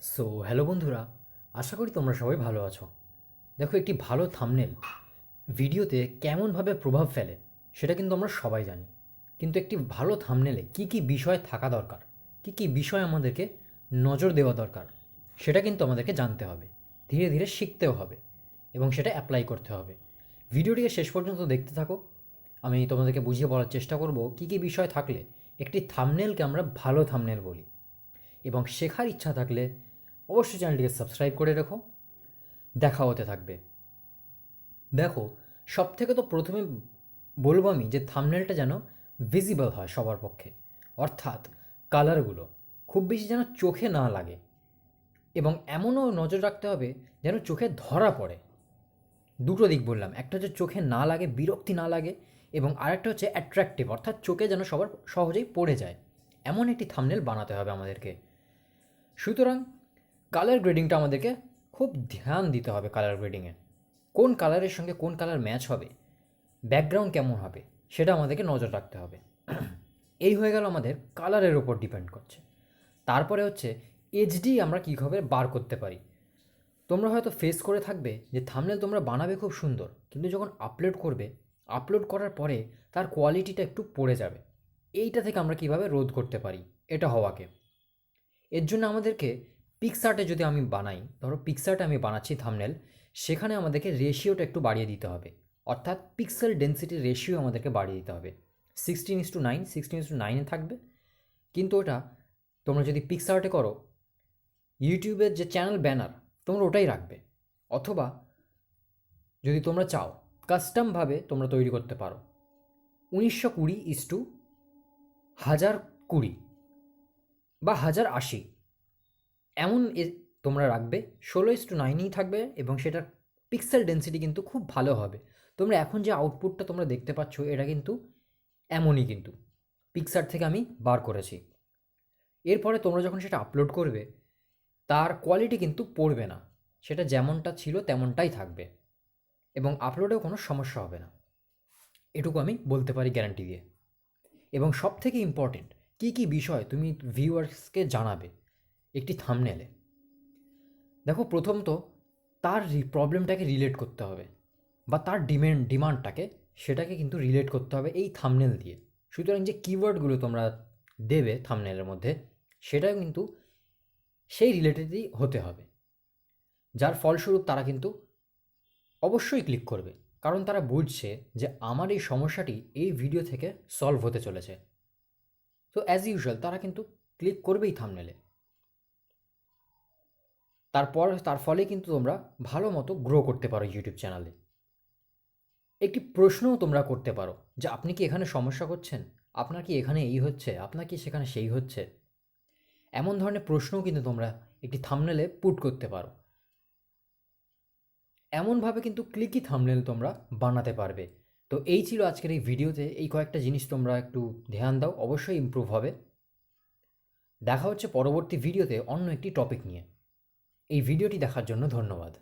So hello বন্ধুরা, আশা করি তোমরা সবাই ভালো আছো। দেখো, একটি ভালো থাম্বনেল ভিডিওতে কেমনভাবে প্রভাব ফেলে সেটা কিন্তু আমরা সবাই জানি। কিন্তু একটি ভালো থাম্বনেলে কী কী বিষয় থাকা দরকার, কী কী বিষয় আমাদেরকে নজর দেওয়া দরকার, সেটা কিন্তু আমাদেরকে জানতে হবে, ধীরে ধীরে শিখতেও হবে এবং সেটা অ্যাপ্লাই করতে হবে। ভিডিওটিকে শেষ পর্যন্ত দেখতে থাকো। আমি তোমাদেরকে বুঝিয়ে বলার চেষ্টা করব কী কী বিষয় থাকলে একটি থাম্বনেলকে আমরা ভালো থাম্বনেল বলি। এবং শেখার ইচ্ছা থাকলে অবশ্যই চ্যানেলটিকে সাবস্ক্রাইব করে রেখো। দেখা হতে থাকবে। দেখো, সবথেকে তো প্রথমে বলবো আমি যে থাম্বনেলটা যেন ভিজিবল হয় সবার পক্ষে, অর্থাৎ কালারগুলো খুব বেশি যেন চোখে না লাগে এবং এমনও নজর রাখতে হবে যেন চোখে ধরা পড়ে। দুটো দিক বললাম, একটা হচ্ছে চোখে না লাগে, বিরক্তি না লাগে, এবং আরেকটা হচ্ছে অ্যাট্রাকটিভ, অর্থাৎ চোখে যেন সবার সহজেই পড়ে যায়। এমন একটি থাম্বনেল বানাতে হবে আমাদেরকে। সুতরাং কালার গ্রেডিংটা আমাদেরকে খুব ধ্যান দিতে হবে। কালার গ্রেডিংয়ে কোন কালারের সঙ্গে কোন কালার ম্যাচ হবে, ব্যাকগ্রাউন্ড কেমন হবে, সেটা আমাদেরকে নজর রাখতে হবে। এই হয়ে গেল আমাদের কালারের ওপর ডিপেন্ড করছে। তারপরে হচ্ছে এইচডি আমরা কীভাবে বার করতে পারি। তোমরা হয়তো ফেস করে থাকবে যে থাম্বনেল তোমরা বানাবে খুব সুন্দর, কিন্তু যখন আপলোড করবে, আপলোড করার পরে তার কোয়ালিটিটা একটু পড়ে যাবে। এইটা থেকে আমরা কীভাবে রোধ করতে পারি এটা হওয়াকে? এর জন্য আমাদেরকে পিক্সআর্টে যদি আমি বানাই, ধরো পিক্সআর্টে আমি বানাচ্ছি থাম্বনেল, সেখানে আমাদেরকে রেশিওটা একটু বাড়িয়ে দিতে হবে, অর্থাৎ পিক্সেল ডেন্সিটির রেশিও আমাদেরকে বাড়িয়ে দিতে হবে। 16:9, 16:9 থাকবে। কিন্তু ওটা তোমরা যদি পিক্সআর্টে করো, ইউটিউবের যে চ্যানেল ব্যানার তোমরা ওটাই রাখবে। অথবা যদি তোমরা চাও কাস্টমভাবে তোমরা তৈরি করতে পারো, 1920:1020 বা 1080 এমন তোমরা রাখবে। 16:9ই থাকবে এবং সেটার পিক্সেল ডেন্সিটি কিন্তু খুব ভালো হবে। তোমরা এখন যে আউটপুটটা তোমরা দেখতে পাচ্ছ এটা কিন্তু এমনই, কিন্তু পিক্সআর্ট থেকে আমি বার করেছি। এরপরে তোমরা যখন সেটা আপলোড করবে, তার কোয়ালিটি কিন্তু পড়বে না, সেটা যেমনটা ছিল তেমনটাই থাকবে এবং আপলোডেও কোনো সমস্যা হবে না। এটুকু আমি বলতে পারি গ্যারান্টি দিয়ে। এবং সবথেকে ইম্পর্টেন্ট, কী কী বিষয় তুমি ভিউয়ার্সকে জানাবে একটি থাম্বনেলে। দেখো, প্রথমত তার প্রবলেমটাকে রিলেট করতে হবে, বা তার ডিমান্ডটাকে সেটাকে কিন্তু রিলেট করতে হবে এই থাম্বনেল দিয়ে। সুতরাং যে কিওয়ার্ডগুলো তোমরা দেবে থাম্বনেলের মধ্যে, সেটাও কিন্তু সেই রিলেটেডই হতে হবে, যার ফলস্বরূপ তারা কিন্তু অবশ্যই ক্লিক করবে, কারণ তারা বুঝছে যে আমার এই সমস্যাটি এই ভিডিও থেকে সলভ হতে চলেছে। তো অ্যাজ ইউজুয়াল তারা কিন্তু ক্লিক করবেই থাম্বনেলে। তার ফলে কিন্তু তোমরা ভালো মতো গ্রো করতে পারো ইউটিউব চ্যানেলে। একটি প্রশ্নও তোমরা করতে পারো যে আপনি কি এখানে সমস্যা করছেন, আপনার কি এখানে এই হচ্ছে, আপনার কি সেখানে সেই হচ্ছে। এমন ধরনের প্রশ্নও কিন্তু তোমরা একটি থাম্বনেলে পুট করতে পারো। এমনভাবে কিন্তু ক্লিকি থাম্বনেল তোমরা বানাতে পারবে। তো এই ছিল আজকের এই ভিডিওতে। এই কয়েকটা জিনিস তোমরা একটু ধ্যান দাও, অবশ্যই ইমপ্রুভ হবে। দেখা হচ্ছে পরবর্তী ভিডিওতে অন্য একটি টপিক নিয়ে। এই ভিডিওটি দেখার জন্য ধন্যবাদ।